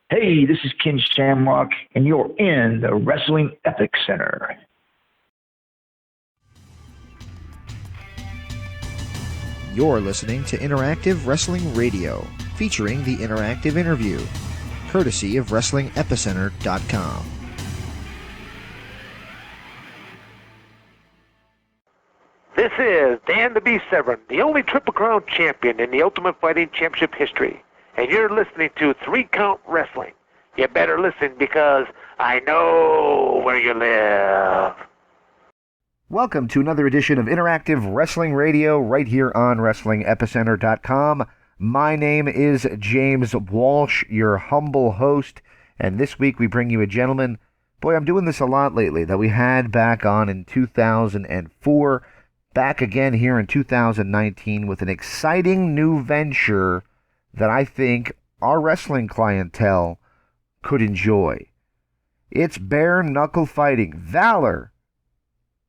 Hey, this is Ken Shamrock, and you're in the Wrestling Epic Center. You're listening to Interactive Wrestling Radio, featuring the interactive interview, courtesy of WrestlingEpicenter.com. This is Dan the Beast Severn, the only Triple Crown champion in the Ultimate Fighting Championship history, and you're listening to 3 Count Wrestling. You better listen because I know where you live. Welcome to another edition of Interactive Wrestling Radio right here on WrestlingEpicenter.com. My name is James Walsh, your humble host, and this week we bring you a gentleman, boy, I'm doing this a lot lately, that we had back on in 2004, back again here in 2019 with an exciting new venture that I think our wrestling clientele could enjoy. It's bare knuckle fighting. Valor.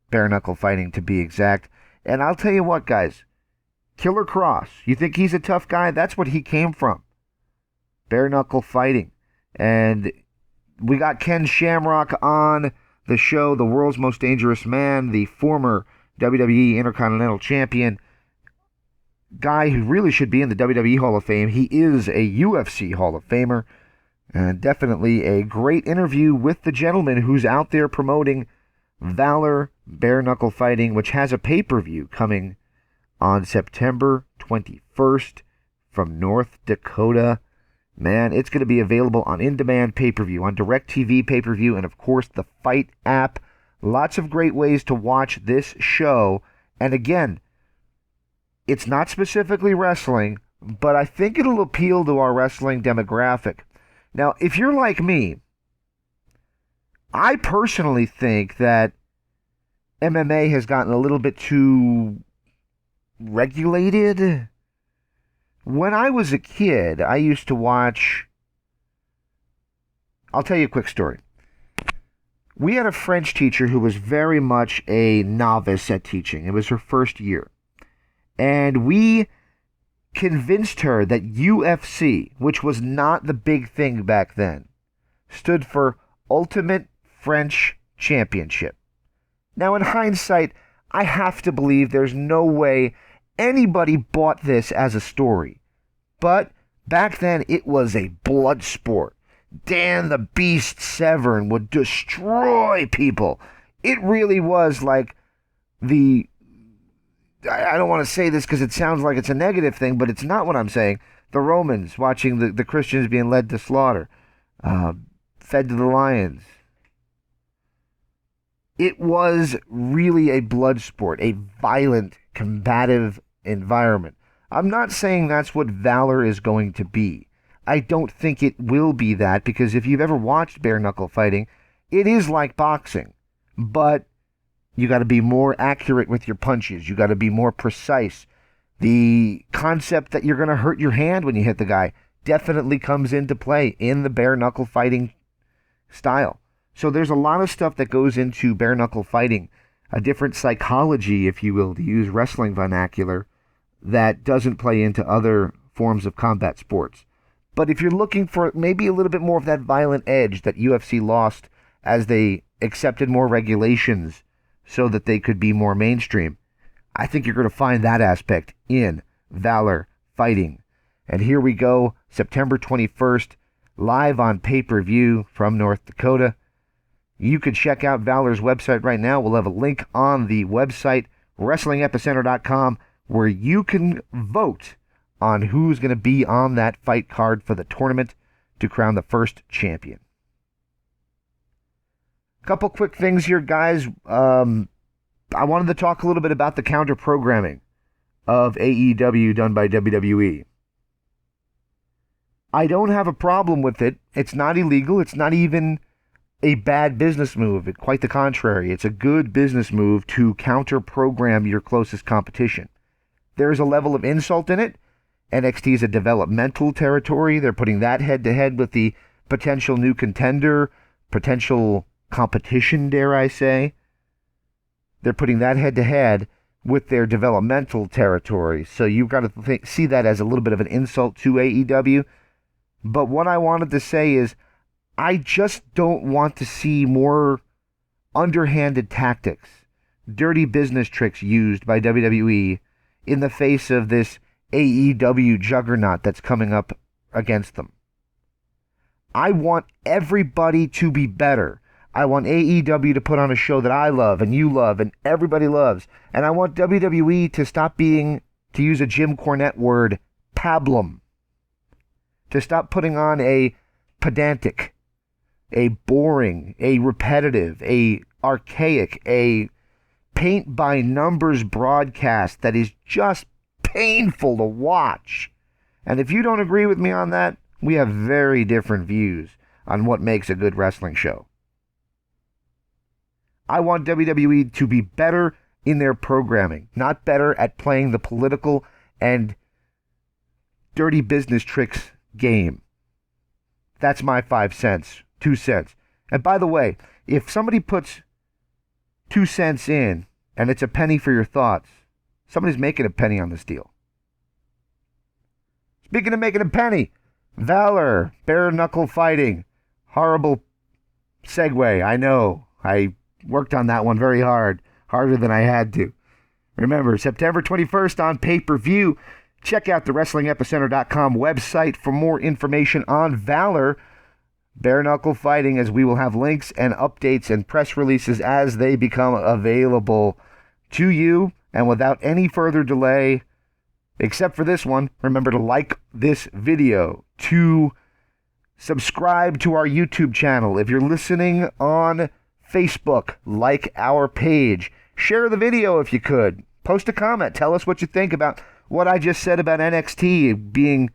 Bare knuckle fighting, to be exact. And I'll tell you what, guys. Killer Cross. You think he's a tough guy? That's what he came from. Bare knuckle fighting. And we got Ken Shamrock on the show, the world's most dangerous man, the former WWE Intercontinental Champion, guy who really should be in the WWE Hall of Fame. He is a UFC Hall of Famer. And definitely a great interview with the gentleman who's out there promoting Valor Bare Knuckle Fighting, which has a pay-per-view coming on September 21st from North Dakota. Man, it's going to be available on in-demand pay-per-view, on DirecTV pay-per-view, and of course the Fight app. Lots of great ways to watch this show. And again, it's not specifically wrestling, but I think it'll appeal to our wrestling demographic. Now, if you're like me, I personally think that MMA has gotten a little bit too regulated. When I was a kid, I used to watch... I'll tell you a quick story. We had a French teacher who was very much a novice at teaching. It was her first year. And we convinced her that UFC, which was not the big thing back then, stood for Ultimate French Championship. Now, in hindsight, I have to believe there's no way anybody bought this as a story. But back then, it was a blood sport. Dan the Beast Severn would destroy people. It really was like the... I don't want to say this because it sounds like it's a negative thing, but it's not what I'm saying. The Romans watching the Christians being led to slaughter, fed to the lions. It was really a blood sport, a violent, combative environment. I'm not saying that's what Valor is going to be. I don't think it will be that, because if you've ever watched bare knuckle fighting, it is like boxing, but you got to be more accurate with your punches. You got to be more precise. The concept that you're going to hurt your hand when you hit the guy definitely comes into play in the bare knuckle fighting style. So there's a lot of stuff that goes into bare knuckle fighting, a different psychology, if you will, to use wrestling vernacular, that doesn't play into other forms of combat sports. But if you're looking for maybe a little bit more of that violent edge that UFC lost as they accepted more regulations so that they could be more mainstream, I think you're going to find that aspect in Valor Fighting. And here we go, September 21st, live on pay-per-view from North Dakota. You can check out Valor's website right now. We'll have a link on the website, WrestlingEpicenter.com, where you can vote on who's going to be on that fight card for the tournament to crown the first champion. Couple quick things here, guys. I wanted to talk a little bit about the counter-programming of AEW done by WWE. I don't have a problem with it. It's not illegal. It's not even a bad business move. Quite the contrary. It's a good business move to counter-program your closest competition. There is a level of insult in it. NXT is a developmental territory. They're putting that head-to-head with the potential new contender, potential competition, dare I say. They're putting that head-to-head with their developmental territory. So you've got to see that as a little bit of an insult to AEW. But what I wanted to say is I just don't want to see more underhanded tactics, dirty business tricks used by WWE in the face of this AEW juggernaut that's coming up against them. I want everybody to be better. I want AEW to put on a show that I love and you love and everybody loves. And I want WWE to stop being, to use a Jim Cornette word, pablum. To stop putting on a pedantic, a boring, a repetitive, a archaic, a paint-by-numbers broadcast that is just painful to watch. And if you don't agree with me on that, we have very different views on what makes a good wrestling show. I want WWE to be better in their programming, not better at playing the political and dirty business tricks game. That's my 5 cents, 2 cents. And by the way, if somebody puts 2 cents in and it's a penny for your thoughts, somebody's making a penny on this deal. Speaking of making a penny, Valor, bare knuckle fighting. Horrible segue, I know. I worked on that one very hard, harder than I had to. Remember, September 21st on pay-per-view. Check out the WrestlingEpicenter.com website for more information on Valor, bare knuckle fighting, as we will have links and updates and press releases as they become available to you. And without any further delay, except for this one, remember to like this video, to subscribe to our YouTube channel. If you're listening on Facebook, like our page. Share the video if you could. Post a comment. Tell us what you think about what I just said about NXT being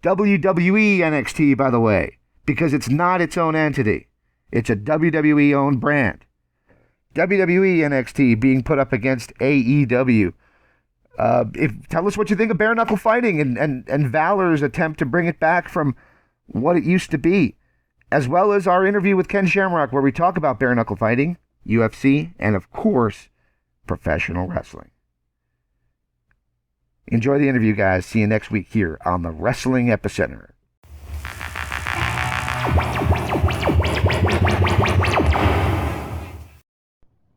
WWE NXT, by the way, because it's not its own entity. It's a WWE-owned brand. WWE NXT being put up against AEW. Tell us what you think of bare knuckle fighting and Valor's attempt to bring it back from what it used to be, as well as our interview with Ken Shamrock, where we talk about bare knuckle fighting, UFC, and of course, professional wrestling. Enjoy the interview, guys. See you next week here on the Wrestling Epicenter.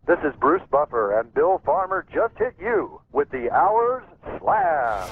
This is Bruce Buffer, and Bill Farmer just hit you with the Hours Slam.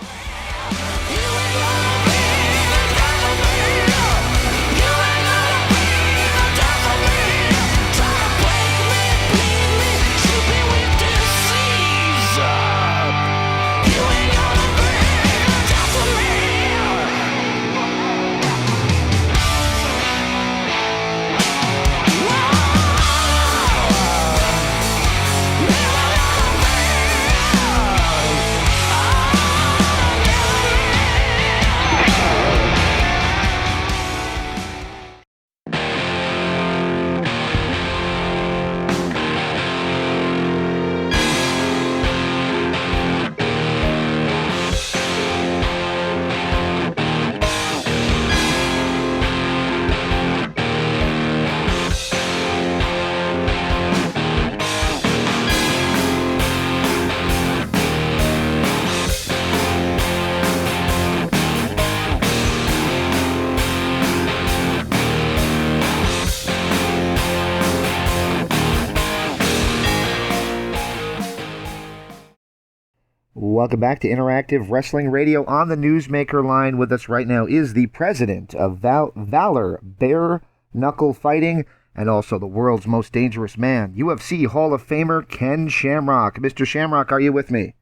Welcome back to Interactive Wrestling Radio. On the Newsmaker line with us right now is the president of Valor, Bare Knuckle Fighting, and also the world's most dangerous man, UFC Hall of Famer Ken Shamrock. Mr. Shamrock, are you with me?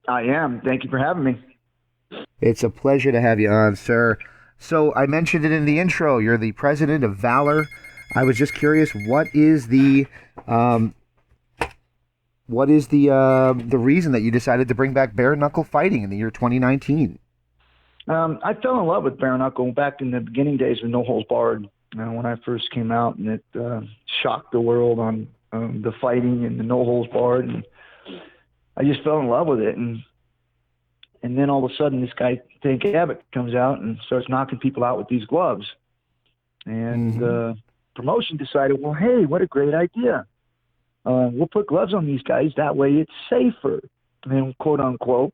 I am. Thank you for having me. It's a pleasure to have you on, sir. So I mentioned it in the intro. You're the president of Valor. I was just curious, what is the reason that you decided to bring back bare knuckle fighting in the year 2019? I fell in love with bare knuckle back in the beginning days of No Holds Barred. When I first came out, and it shocked the world on the fighting and the No Holds Barred, and I just fell in love with it. And then all of a sudden, this guy Tank Abbott comes out and starts knocking people out with these gloves. And promotion decided, well, hey, what a great idea. We'll put gloves on these guys. That way it's safer, quote unquote.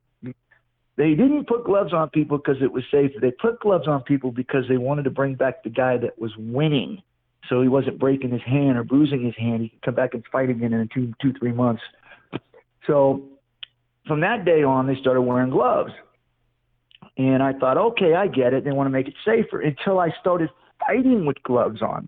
They didn't put gloves on people because it was safe. They put gloves on people because they wanted to bring back the guy that was winning, so he wasn't breaking his hand or bruising his hand. He could come back and fight again in 3 months. So from that day on, they started wearing gloves. And I thought, okay, I get it. They want to make it safer, until I started fighting with gloves on.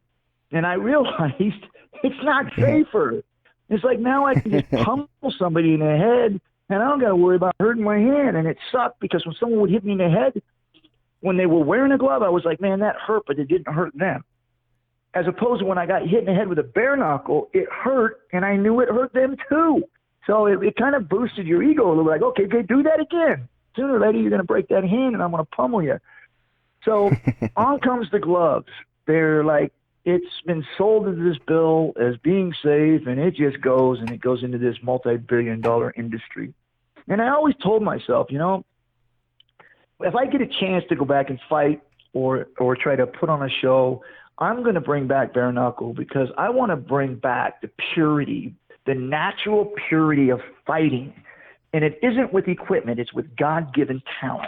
And I realized it's not safer. It's like now I can just pummel somebody in the head, and I don't got to worry about hurting my hand. And it sucked because when someone would hit me in the head, when they were wearing a glove, I was like, man, that hurt, but it didn't hurt them. As opposed to when I got hit in the head with a bare knuckle, it hurt, and I knew it hurt them too. So it kind of boosted your ego a little bit. Like, okay, do that again. Sooner or later, you're going to break that hand, and I'm going to pummel you. So on comes the gloves. They're like, it's been sold as this bill as being safe, and it just goes, and it goes into this multi-billion-dollar industry. And I always told myself, if I get a chance to go back and fight or try to put on a show, I'm going to bring back bare knuckle, because I want to bring back the purity, the natural purity of fighting. And it isn't with equipment, it's with God-given talent.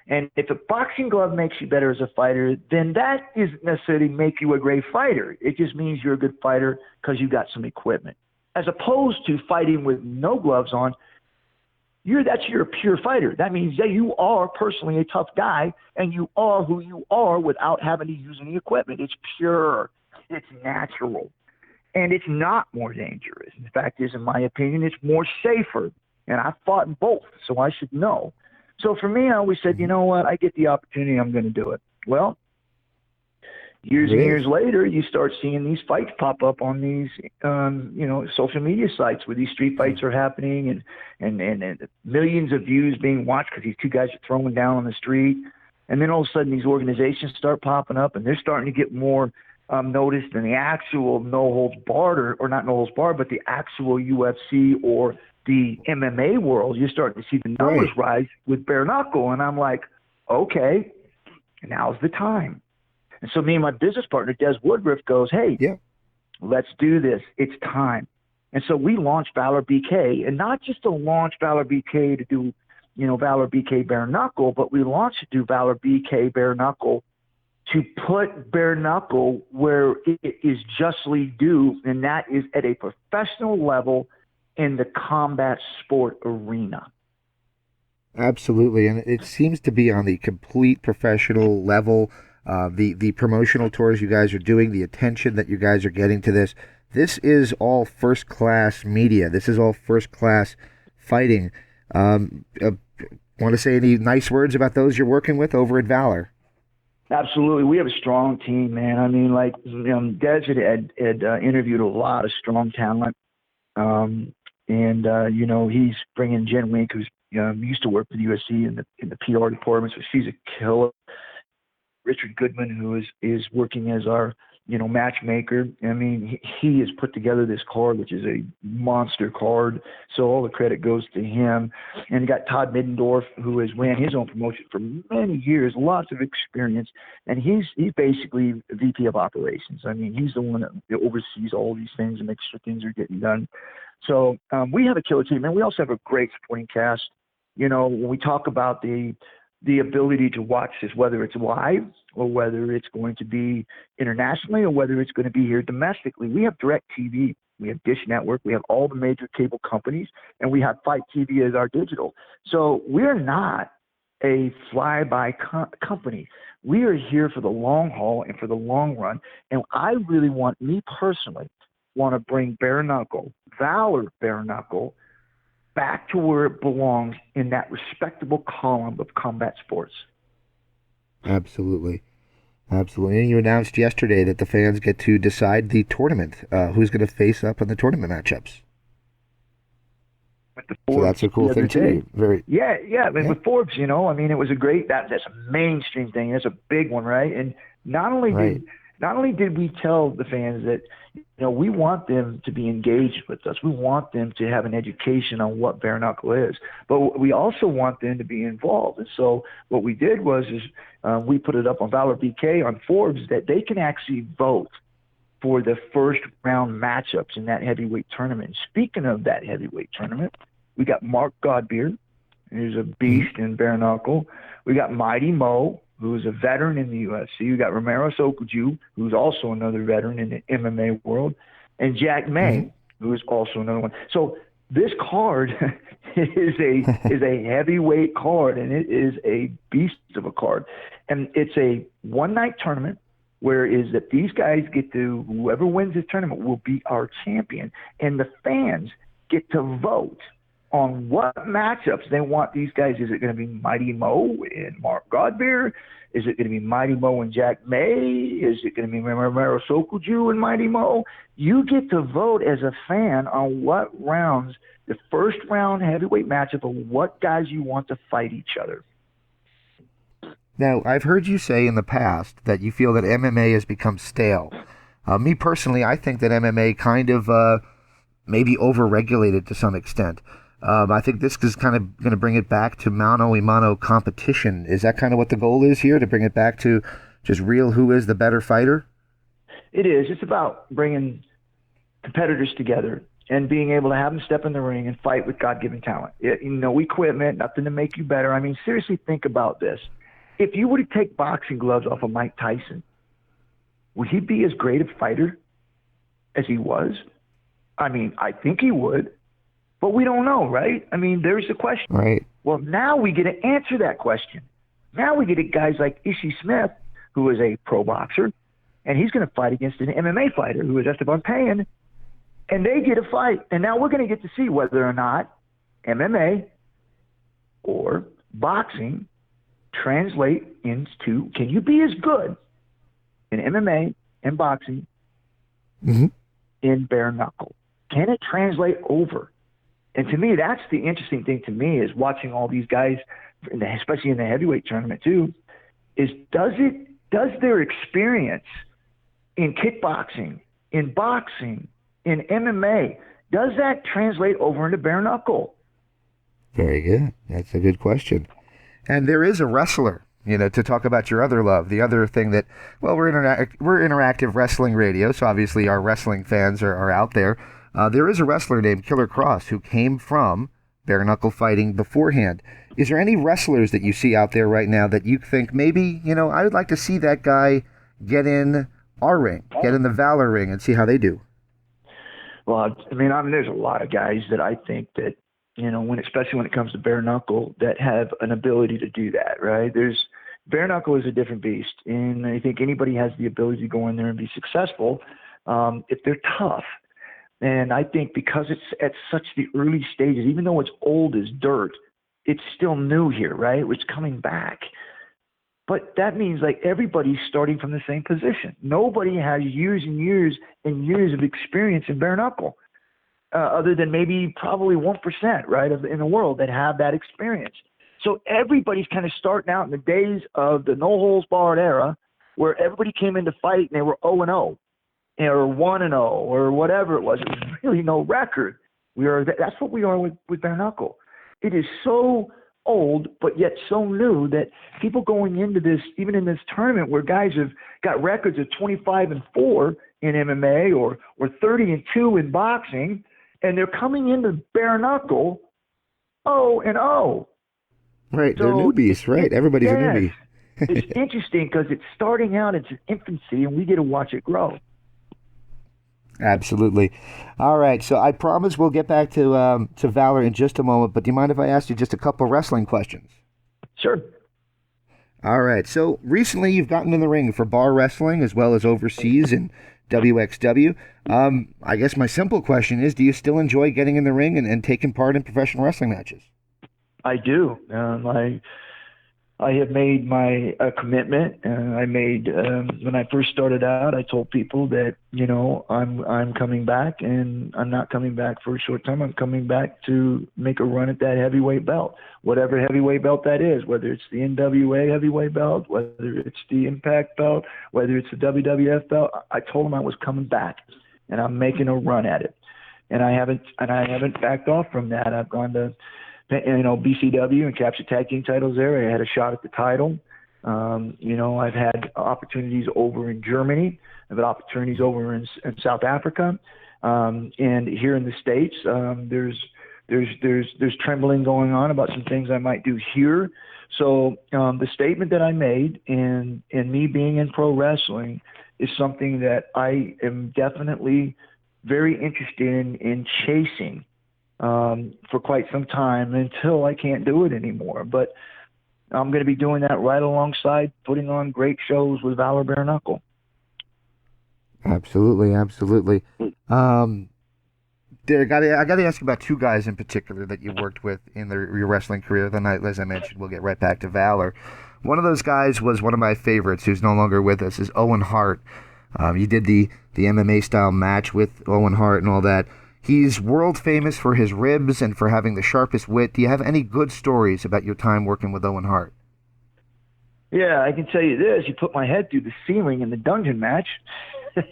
And if a boxing glove makes you better as a fighter, then that isn't necessarily make you a great fighter. It just means you're a good fighter because you got some equipment. As opposed to fighting with no gloves on, you're a pure fighter. That means that you are personally a tough guy, and you are who you are without having to use any equipment. It's pure. It's natural. And it's not more dangerous. In fact, in my opinion, it's more safer. And I fought in both, so I should know. So for me, I always said, you know what, I get the opportunity, I'm going to do it. Well, years and years later, you start seeing these fights pop up on these, social media sites where these street fights are happening, and millions of views being watched because these two guys are throwing down on the street. And then all of a sudden, these organizations start popping up, and they're starting to get more noticed than the actual no holds barred, or not no holds barred, but the actual UFC or the MMA world. You're starting to see the numbers rise with bare knuckle, and I'm like, okay, now's the time. And so me and my business partner, Des Woodruff, goes, hey, let's do this. It's time. And so we launched Valor BK, and not just to launch Valor BK to do, Valor BK bare knuckle, but we launched to do Valor BK bare knuckle to put bare knuckle where it is justly due, and that is at a professional level in the combat sport arena. Absolutely, and it seems to be on the complete professional level. The promotional tours you guys are doing, the attention that you guys are getting to this is all first-class media. This is all first-class fighting. Want to say any nice words about those you're working with over at Valor? Absolutely. We have a strong team, man. I mean, Des had interviewed a lot of strong talent. He's bringing Jen Wink, who's used to work for the UFC in the PR department, so she's a killer. Richard Goodman, who is working as our matchmaker. I mean, he has put together this card, which is a monster card. So all the credit goes to him. And you got Todd Middendorf, who has ran his own promotion for many years, lots of experience. And he's basically VP of operations. I mean, he's the one that oversees all these things and makes sure things are getting done. So we have a killer team, and we also have a great supporting cast. When we talk about the ability to watch this, whether it's live or whether it's going to be internationally or whether it's going to be here domestically. We have DirecTV, we have Dish Network, we have all the major cable companies, and we have Fight TV as our digital. So we're not a fly-by company. We are here for the long haul and for the long run, and I really want to bring bare knuckle, Valor bare knuckle, back to where it belongs in that respectable column of combat sports. Absolutely. Absolutely. And you announced yesterday that the fans get to decide the tournament, who's going to face up in the tournament matchups. So that's a cool thing too. With Forbes, it was a great, that's a mainstream thing. That's a big one, right? And not only did we tell the fans that, we want them to be engaged with us. We want them to have an education on what bare knuckle is, but we also want them to be involved. And so what we did was we put it up on Valor BK on Forbes that they can actually vote for the first round matchups in that heavyweight tournament. Speaking of that heavyweight tournament, we got Mark Godbeard, who's a beast in bare knuckle. We got Mighty Mo, who is a veteran in the UFC. We got Romero Sokoudjou, who's also another veteran in the MMA world, and Jack May, who is also another one. So this card is a heavyweight card, and it is a beast of a card. And it's a one-night tournament where is that these guys get to, whoever wins this tournament will be our champion. And the fans get to vote on what matchups they want these guys. Is it going to be Mighty Mo and Mark Godbeer? Is it going to be Mighty Mo and Jack May? Is it going to be Romero Sokoudjou and Mighty Mo? You get to vote as a fan on what rounds, the first round heavyweight matchup, of what guys you want to fight each other. Now, I've heard you say in the past that you feel that MMA has become stale. Me personally, I think that MMA kind of maybe overregulated to some extent. I think this is kind of going to bring it back to mano-a-mano competition. Is that kind of what the goal is here, to bring it back to just real who is the better fighter? It is. It's about bringing competitors together and being able to have them step in the ring and fight with God-given talent. No equipment, nothing to make you better. I mean, seriously, think about this. If you were to take boxing gloves off of Mike Tyson, would he be as great a fighter as he was? I mean, I think he would, but we don't know, right? I mean, there's the question. Right. Well, now we get to answer that question. Now we get at guys like Ishii Smith, who is a pro boxer, and he's going to fight against an MMA fighter who is Esteban Payan, and they get a fight. And now we're going to get to see whether or not MMA or boxing translate into, can you be as good in MMA and boxing in bare knuckle? Can it translate over? And to me, that's the interesting thing to me, is watching all these guys, especially in the heavyweight tournament too, is does their experience in kickboxing, in boxing, in MMA, does that translate over into bare knuckle? Very good. That's a good question. And there is a wrestler, to talk about your other love, the other thing that, well, we're interactive wrestling radio, so obviously our wrestling fans are out there. There is a wrestler named Killer Cross who came from bare knuckle fighting beforehand. Is there any wrestlers that you see out there right now that you think maybe, I would like to see that guy get in our ring, get in the Valor ring, and see how they do? Well, I mean, there's a lot of guys that I think that, especially when it comes to bare knuckle, that have an ability to do that, right? Bare knuckle is a different beast, and I think anybody has the ability to go in there and be successful if they're tough. And I think because it's at such the early stages, even though it's old as dirt, it's still new here, right? It's coming back. But that means like everybody's starting from the same position. Nobody has years and years and years of experience in bare knuckle, other than maybe probably 1%, right, in the world that have that experience. So everybody's kind of starting out in the days of the no-holds-barred era, where everybody came in to fight and they were 0-0. Or 1-0, or whatever it was. It was really no record. That's what we are with bare knuckle. It is so old, but yet so new that people going into this, even in this tournament, where guys have got records of 25-4 in MMA or 30-2 in boxing, and they're coming into bare knuckle 0-0. Right, so they're newbies, right? Everybody's a newbie. It's interesting because it's starting out, it's infancy, and we get to watch it grow. Absolutely. All right, so I promise we'll get back to Valor in just a moment, but do you mind if I ask you just a couple wrestling questions? Sure. All right, so recently you've gotten in the ring for bar wrestling as well as overseas in WXW. I guess my simple question is, do you still enjoy getting in the ring and taking part in professional wrestling matches? I do. I have made my commitment. I made when I first started out, I told people that I'm coming back, and I'm not coming back for a short time. I'm coming back to make a run at that heavyweight belt, whatever heavyweight belt that is, whether it's the NWA heavyweight belt, whether it's the Impact belt, whether it's the WWF belt. I told them I was coming back, and I'm making a run at it, and I haven't backed off from that. I've gone to BCW and captured tag team titles there. I had a shot at the title. I've had opportunities over in Germany. I've had opportunities over in South Africa. And here in the States, there's there's trembling going on about some things I might do here. So the statement that I made in me being in pro wrestling is something that I am definitely very interested in chasing for quite some time until I can't do it anymore. But I'm going to be doing that right alongside putting on great shows with Valor Bare Knuckle. Absolutely, absolutely. Derek, I got to ask about two guys in particular that you worked with in your wrestling career. Then, as I mentioned, we'll get right back to Valor. One of those guys was one of my favorites, who's no longer with us, is Owen Hart. You did the MMA style match with Owen Hart and all that. He's world famous for his ribs and for having the sharpest wit. Do you have any good stories about your time working with Owen Hart? Yeah, I can tell you this. You put my head through the ceiling in the dungeon match. I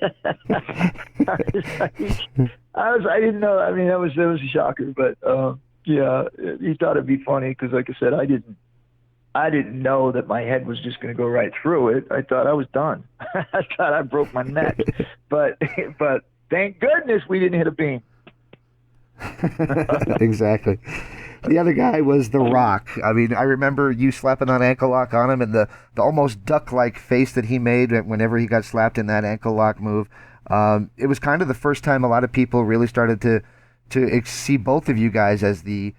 didn't know. I mean, that was a shocker. But yeah, he thought it'd be funny because, like I said, I didn't know that my head was just going to go right through it. I thought I was done. I thought I broke my neck. But thank goodness we didn't hit a beam. Exactly. The other guy was The Rock. I mean, I remember you slapping that ankle lock on him and the almost duck-like face that he made whenever he got slapped in that ankle lock move. It was kind of the first time a lot of people really started to see both of you guys as the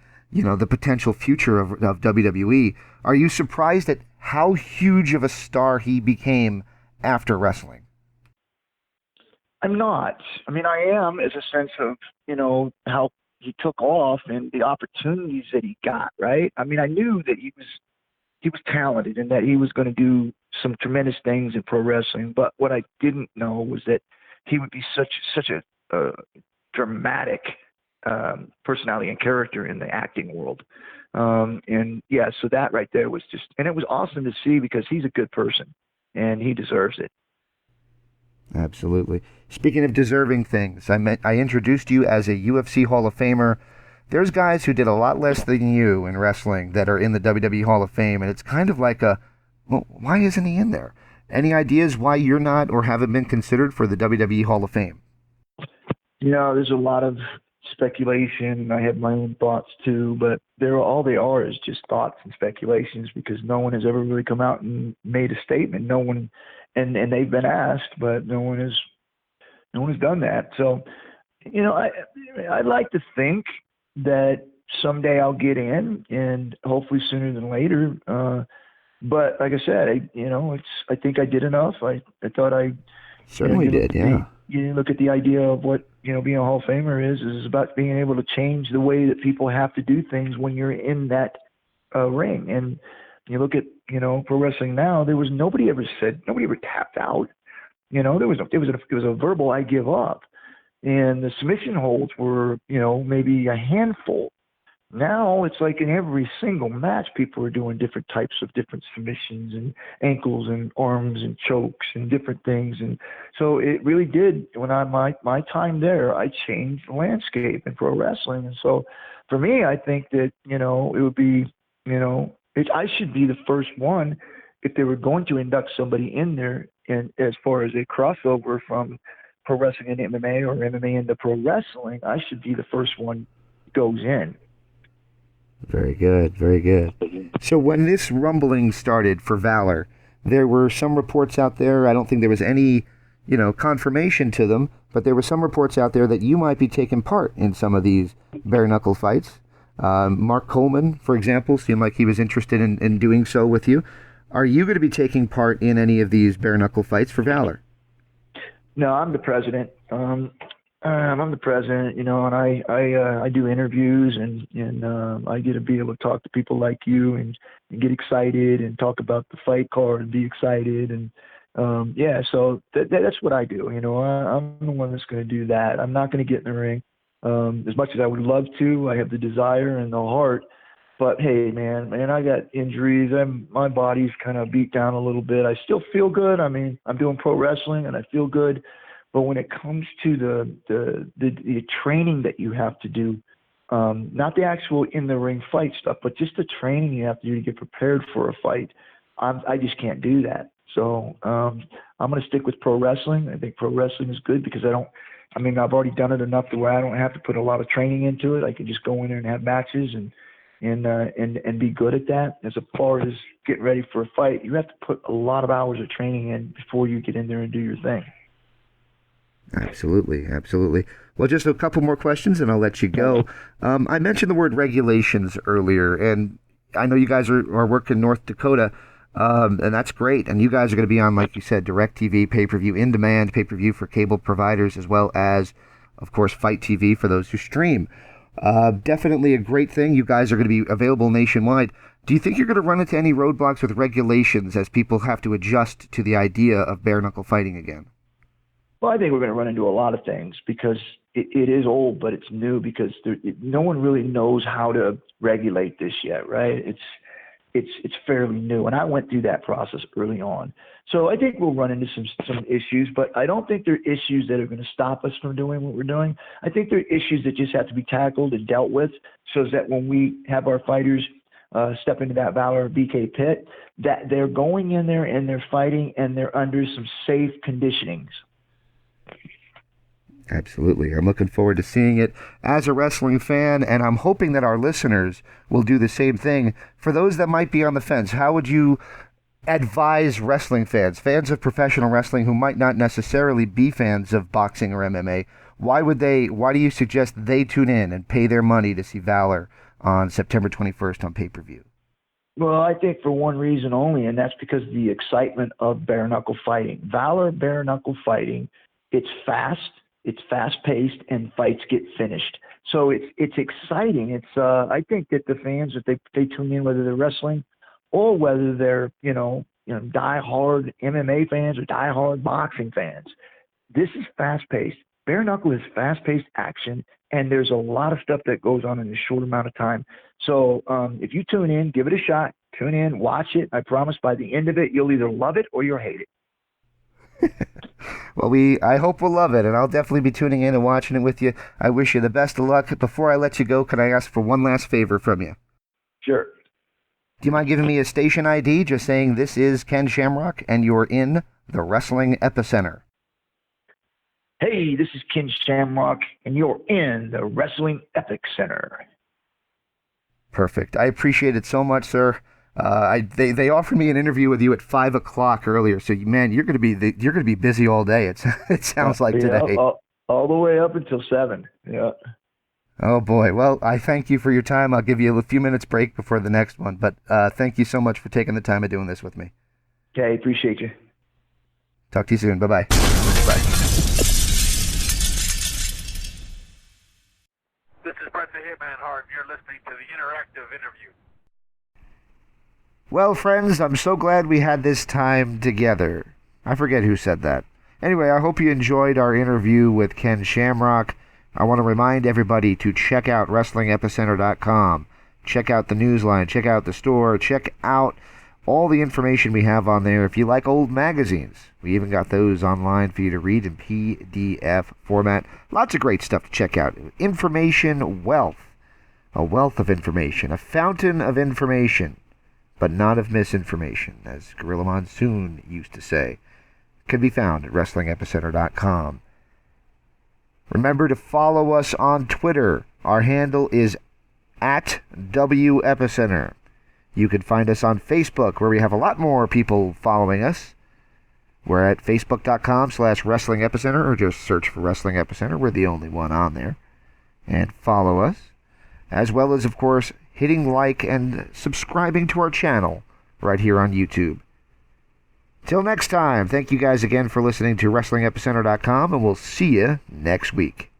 potential future of WWE. Are you surprised at how huge of a star he became after wrestling? I'm not. I mean, I am, as a sense of, how he took off and the opportunities that he got, right? I mean, I knew that he was talented and that he was going to do some tremendous things in pro wrestling, but what I didn't know was that he would be such a dramatic personality and character in the acting world. And yeah, so that right there was and it was awesome to see because he's a good person and he deserves it. Absolutely. Speaking of deserving things, I introduced you as a UFC Hall of Famer. There's guys who did a lot less than you in wrestling that are in the WWE Hall of Fame, and it's kind of like well, why isn't he in there? Any ideas why you're not or haven't been considered for the WWE Hall of Fame? There's a lot of speculation. I have my own thoughts too, but all they are is just thoughts and speculations because no one has ever really come out and made a statement. No one, and they've been asked, but no one has done that. So, I'd like to think that someday I'll get in, and hopefully sooner than later. But like I said, I think I did enough. I thought I certainly did. Yeah. You look at the idea of what being a Hall of Famer is about being able to change the way that people have to do things when you're in that ring. And you look at pro wrestling now. There was nobody ever tapped out. It was a verbal I give up, and the submission holds were maybe a handful. Now it's like in every single match, people are doing different types of different submissions and ankles and arms and chokes and different things. And so it really did, when my time there, I changed the landscape in pro wrestling. And so for me, I think that, it would be, I should be the first one if they were going to induct somebody in there. And as far as a crossover from pro wrestling into MMA or MMA into pro wrestling, I should be the first one goes in. Very good, very good. So when this rumbling started for Valor, there were some reports out there. I don't think there was any, confirmation to them, but there were some reports out there that you might be taking part in some of these bare knuckle fights. Mark Coleman, for example, seemed like he was interested in doing so with you. Are you going to be taking part in any of these bare knuckle fights for Valor? No, I'm the president. I'm the president, and I do interviews and I get to be able to talk to people like you and get excited and talk about the fight card and be excited and so that's what I do. I'm the one that's going to do that. I'm not going to get in the ring as much as I would love to. I have the desire and the heart, but hey, man, I got injuries. My body's kind of beat down a little bit. I still feel good. I mean, I'm doing pro wrestling and I feel good. But when it comes to the training that you have to do, not the actual in the ring fight stuff, but just the training you have to do to get prepared for a fight, I just can't do that. So I'm going to stick with pro wrestling. I think pro wrestling is good because I don't I mean, I've already done it enough to where I don't have to put a lot of training into it. I can just go in there and have matches and be good at that. As far as getting ready for a fight, you have to put a lot of hours of training in before you get in there and do your thing. Absolutely, absolutely. Well, just a couple more questions and I'll let you go. I mentioned the word regulations earlier, and I know you guys are working North Dakota, and that's great. And you guys are going to be on, like you said, DirecTV, pay-per-view, in-demand, pay-per-view for cable providers, as well as, of course, Fight TV for those who stream. Definitely a great thing. You guys are going to be available nationwide. Do you think you're going to run into any roadblocks with regulations as people have to adjust to the idea of bare knuckle fighting again? Well, I think we're going to run into a lot of things because it is old, but it's new because no one really knows how to regulate this yet, right? It's fairly new, and I went through that process early on. So I think we'll run into some issues, but I don't think they're issues that are going to stop us from doing what we're doing. I think they're issues that just have to be tackled and dealt with so that when we have our fighters step into that Valor BK pit, that they're going in there and they're fighting and they're under some safe conditionings. Absolutely. I'm looking forward to seeing it as a wrestling fan, and I'm hoping that our listeners will do the same thing. For those that might be on the fence, how would you advise wrestling fans of professional wrestling who might not necessarily be fans of boxing or MMA? Why do you suggest they tune in and pay their money to see Valor on September 21st on pay-per-view? Well, I think for one reason only, and that's because of the excitement of bare knuckle fighting. Valor bare knuckle fighting, it's fast-paced, and fights get finished. So it's exciting. I think that the fans, if they tune in, whether they're wrestling or whether they're die-hard MMA fans or die-hard boxing fans, this is fast-paced. Bare knuckle is fast-paced action, and there's a lot of stuff that goes on in a short amount of time. So if you tune in, give it a shot. Tune in, watch it. I promise by the end of it, you'll either love it or you'll hate it. Well, I hope we'll love it, and I'll definitely be tuning in and watching it with you. I wish you the best of luck. Before I let you go, can I ask for one last favor from you? Sure. Do you mind giving me a station ID, just saying this is Ken Shamrock, and you're in the Wrestling Epicenter? Hey, this is Ken Shamrock, and you're in the Wrestling Epic Center. Perfect. I appreciate it so much, sir. They offered me an interview with you at 5 o'clock earlier, so man, you're going to be busy all day. It sounds like today. All the way up until 7. Yeah. Oh boy. Well, I thank you for your time. I'll give you a few minutes break before the next one, but thank you so much for taking the time of doing this with me. Okay, appreciate you. Talk to you soon. Bye-bye. Bye. This is Brett the Hitman Hart, and you're listening to the interactive interview. Well, friends, I'm so glad we had this time together. I forget who said that. Anyway, I hope you enjoyed our interview with Ken Shamrock. I want to remind everybody to check out WrestlingEpicenter.com. Check out the newsline. Check out the store. Check out all the information we have on there. If you like old magazines, we even got those online for you to read in PDF format. Lots of great stuff to check out. Information wealth. A wealth of information. A fountain of information, but not of misinformation, as Gorilla Monsoon used to say. Can be found at WrestlingEpicenter.com. Remember to follow us on Twitter. Our handle is @WEpicenter. You can find us on Facebook, where we have a lot more people following us. We're at Facebook.com/Wrestling Epicenter, or just search for Wrestling Epicenter. We're the only one on there. And follow us. As well as, of course, hitting like and subscribing to our channel right here on YouTube. Till next time, thank you guys again for listening to WrestlingEpicenter.com, and we'll see you next week.